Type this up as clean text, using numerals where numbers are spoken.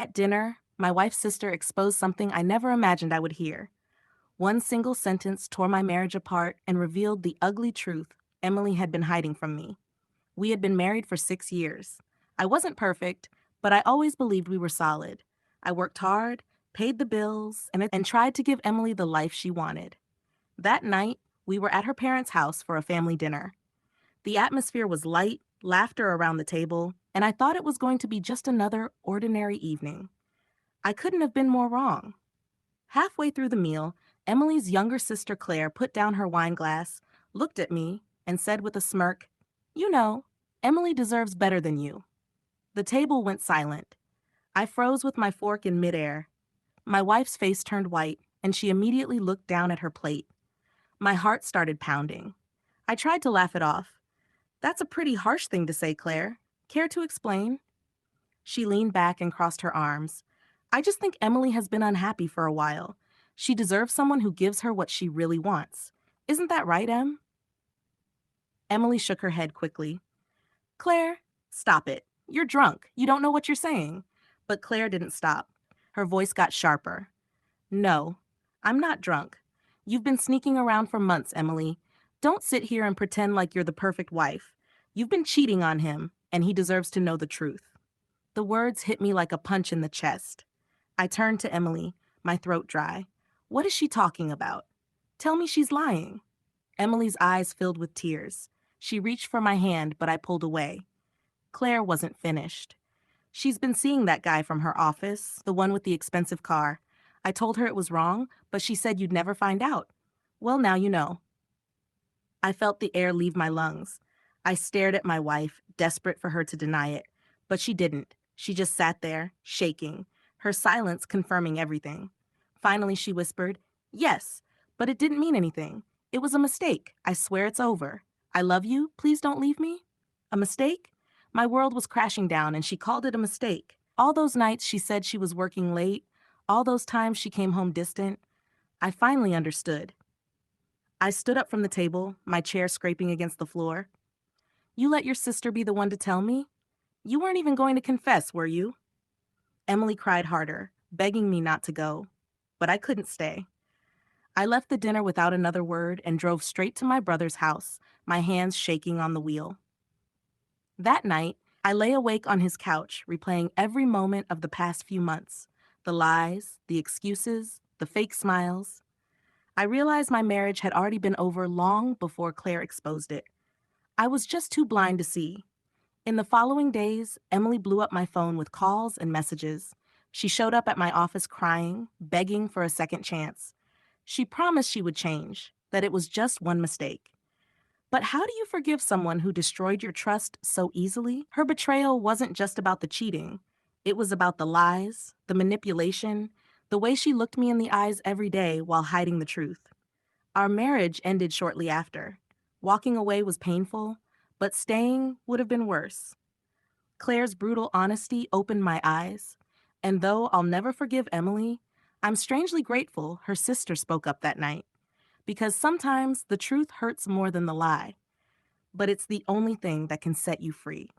At dinner, my wife's sister exposed something I never imagined I would hear. One single sentence tore my marriage apart and revealed the ugly truth Emily had been hiding from me. We had been married for 6 years. I wasn't perfect, but I always believed we were solid. I worked hard, paid the bills, and tried to give Emily the life she wanted. That night, we were at her parents' house for a family dinner. The atmosphere was light, laughter around the table, and I thought it was going to be just another ordinary evening. I couldn't have been more wrong. Halfway through the meal, Emily's younger sister Claire put down her wine glass, looked at me, and said with a smirk, "You know, Emily deserves better than you." The table went silent. I froze with my fork in midair. My wife's face turned white, and she immediately looked down at her plate. My heart started pounding. I tried to laugh it off. "That's a pretty harsh thing to say, Claire. Care to explain?" She leaned back and crossed her arms. "I just think Emily has been unhappy for a while. She deserves someone who gives her what she really wants. Isn't that right, Em?" Emily shook her head quickly. "Claire, stop it. You're drunk. You don't know what you're saying." But Claire didn't stop. Her voice got sharper. "No, I'm not drunk. You've been sneaking around for months, Emily. Don't sit here and pretend like you're the perfect wife. You've been cheating on him, and he deserves to know the truth." The words hit me like a punch in the chest. I turned to Emily, my throat dry. What is she talking about? Tell me she's lying. Emily's eyes filled with tears. She reached for my hand, but I pulled away. Claire wasn't finished. "She's been seeing that guy from her office, the one with the expensive car. I told her it was wrong, but she said you'd never find out. Well, now you know." I felt the air leave my lungs. I stared at my wife, desperate for her to deny it. But she didn't. She just sat there, shaking, her silence confirming everything. Finally, she whispered, "Yes, but it didn't mean anything. It was a mistake. I swear it's over. I love you. Please don't leave me." A mistake? My world was crashing down, and she called it a mistake. All those nights she said she was working late, all those times she came home distant, I finally understood. I stood up from the table, my chair scraping against the floor. "You let your sister be the one to tell me? You weren't even going to confess, were you?" Emily cried harder, begging me not to go. But I couldn't stay. I left the dinner without another word and drove straight to my brother's house, my hands shaking on the wheel. That night, I lay awake on his couch, replaying every moment of the past few months. The lies, the excuses, the fake smiles. I realized my marriage had already been over long before Claire exposed it. I was just too blind to see. In the following days, Emily blew up my phone with calls and messages. She showed up at my office crying, begging for a second chance. She promised she would change, that it was just one mistake. But how do you forgive someone who destroyed your trust so easily? Her betrayal wasn't just about the cheating. It was about the lies, the manipulation, the way she looked me in the eyes every day while hiding the truth. Our marriage ended shortly after. Walking away was painful, but staying would have been worse. Claire's brutal honesty opened my eyes, and though I'll never forgive Emily, I'm strangely grateful her sister spoke up that night. Because sometimes the truth hurts more than the lie, but it's the only thing that can set you free.